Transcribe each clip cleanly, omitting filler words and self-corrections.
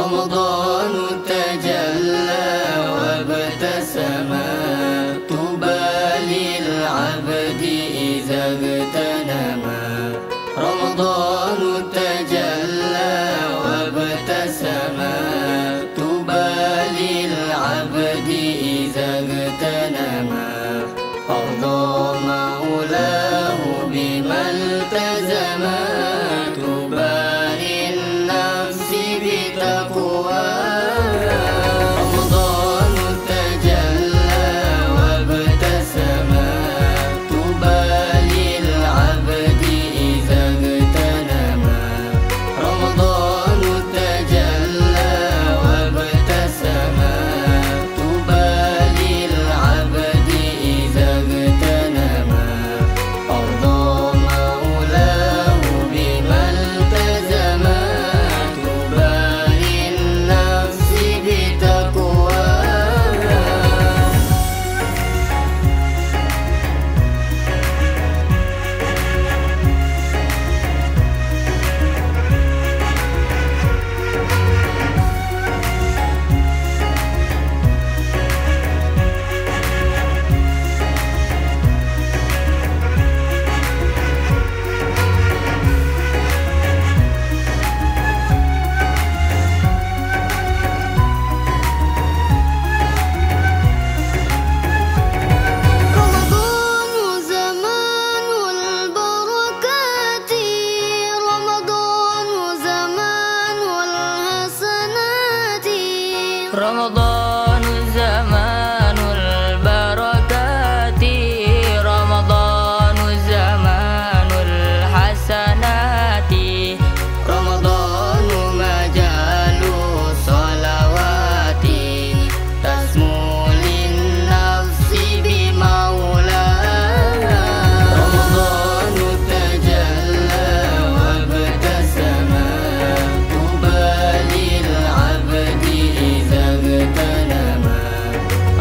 رمضان تجلى وابتسم طوبى للعبد إذا اغتنم رمضان تجلى وابتسم طوبى للعبد إذا اغتنم أرضى مولاه بما التزم طوبى للنفس بتقوى رمضان تجلى وابتسم طوبى للعبد إذا اغتنم رمضان تجلى وابتسم طوبى للعبد إذا اغتنم أرضى مولاه بما التزم طوبى للنفس بتقوى رمضان زمان البركات رمضان زمان الحسنات رمضان مجال الصلوات تسمو للنفس بمولاها رمضان تجلى وابتسم طوبى للعبد إذا اغتنم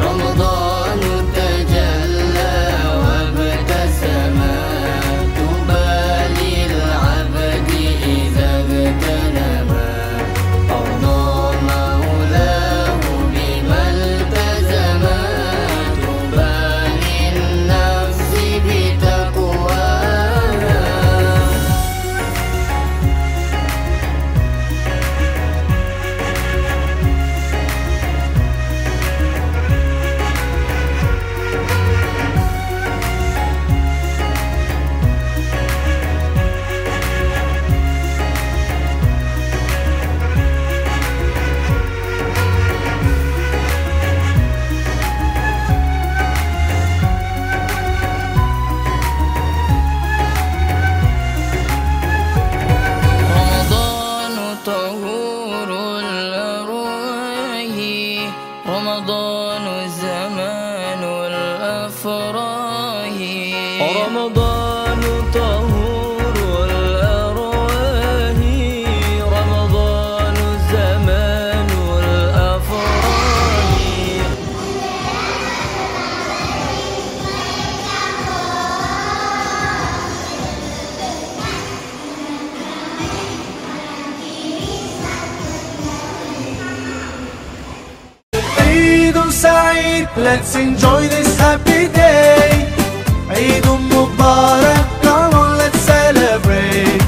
رمضان تجلى وابتسم طوبى للعبد إذا اغتنم أرضى مولاه بما التزم طوبى للنفس بتقوى رمضان طهور الأرواح رمضان زمان الأفراح رمضان طهور الأرواح رمضان زمان الأفراح Eid Saeed, let's enjoy this happy day. Eid Mubarak, come on, let's celebrate.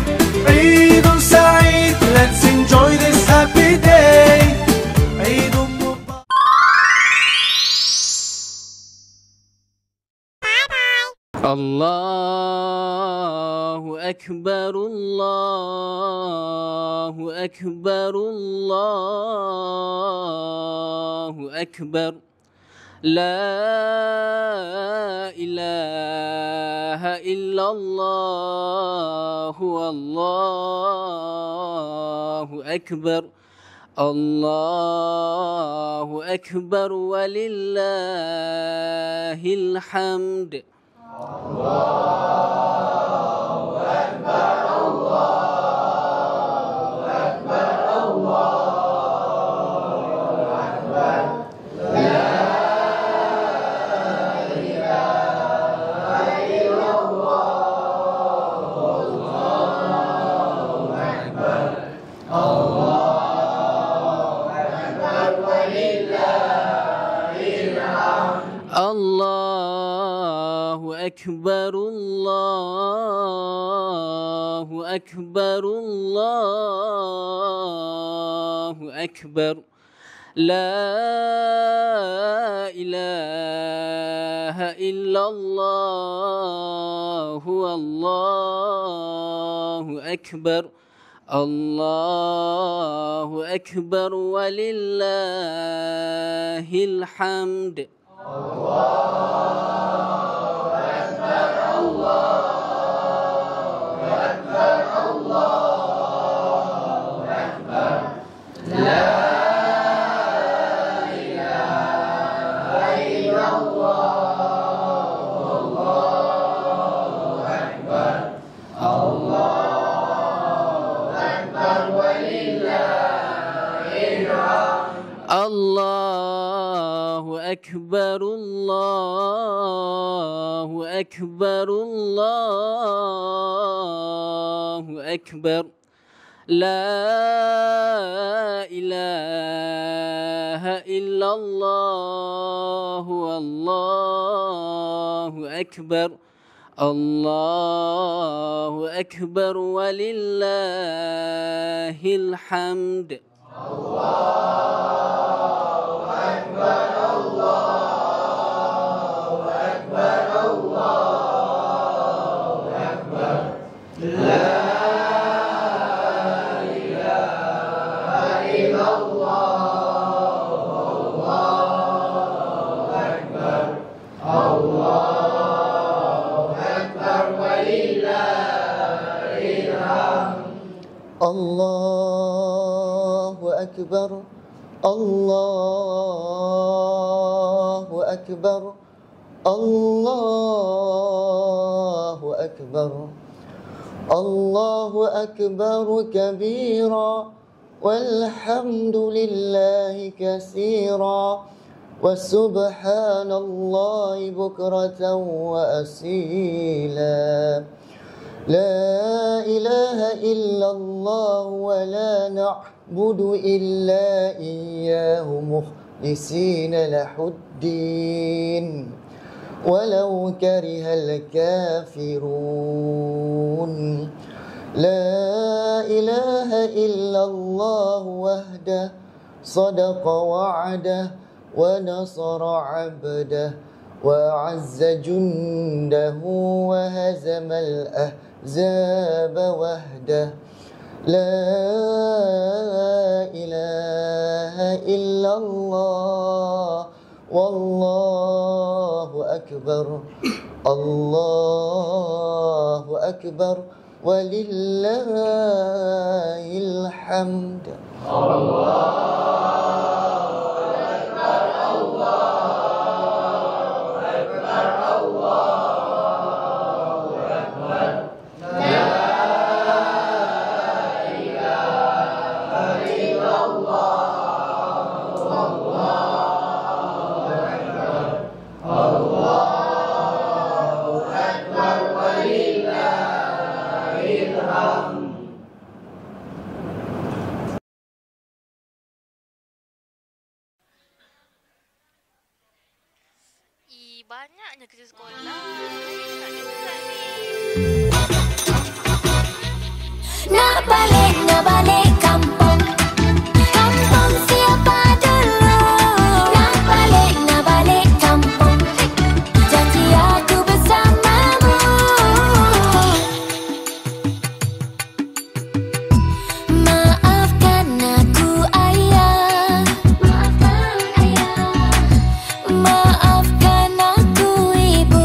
Eid Saeed, let's enjoy this happy day. Eid Mubarak. الله أكبر الله أكبر الله أكبر لا إله إلا الله والله أكبر الله أكبر ولله الحمد Allah أكبر الله أكبر الله أكبر لا إله إلا الله الله أكبر الله أكبر ولله الحمد الله أكبر الله أكبر الله أكبر لا إله إلا الله الله أكبر الله أكبر ولله الحمد الله أكبر الله أكبر الله أكبر الله أكبر كبيرا والحمد لله كثيرا وسبحان الله بكرة وأصيلا لا إله إلا الله ولا نعبد إلا إياه مخلصين له الدين ولو كره الكافرون لا إله إلا الله وحده صدق وعده ونصر عبده وأعز جنده وهزم الأحزاب وحده لا إله إلا الله والله أكبر الله أكبر ولله الحمد Banyaknya kerja sekolah. Nak dekat ni. Nak balik kampung. Kampung siapa dulu? Nak balik kampung. Janji aku bersamamu. Maafkan aku ayah. Maafkan ayah. Maafkan aku ibu.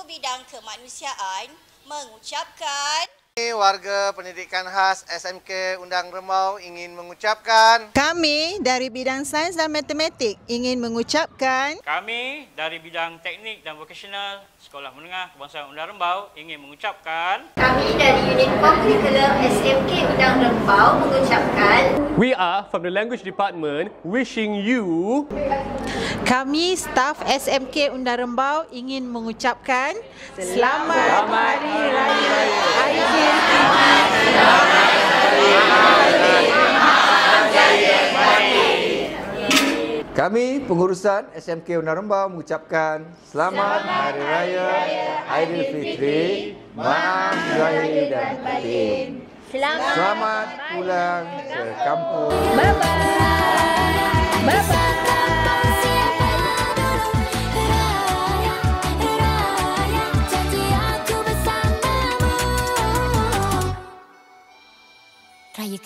Bidang Kemanusiaan mengucapkan Warga Pendidikan Khas SMK Undang Rembau ingin mengucapkan. Kami dari bidang sains dan matematik ingin mengucapkan. Kami dari bidang teknik dan vokasional Sekolah Menengah Kebangsaan Undang Rembau ingin mengucapkan. Kami dari unit Curriculum SMK Undang Rembau mengucapkan. We are from the Language Department wishing you. Kami staf SMK Undang Rembau ingin mengucapkan Selamat Hari Raya Aidilfitri. Kami pengurusan SMK Undang Rembau mengucapkan Selamat Hari Raya Aidilfitri. Maaf lahir dan batin. Selamat pulang ke kampung. Bye-bye. Bye-bye. Raya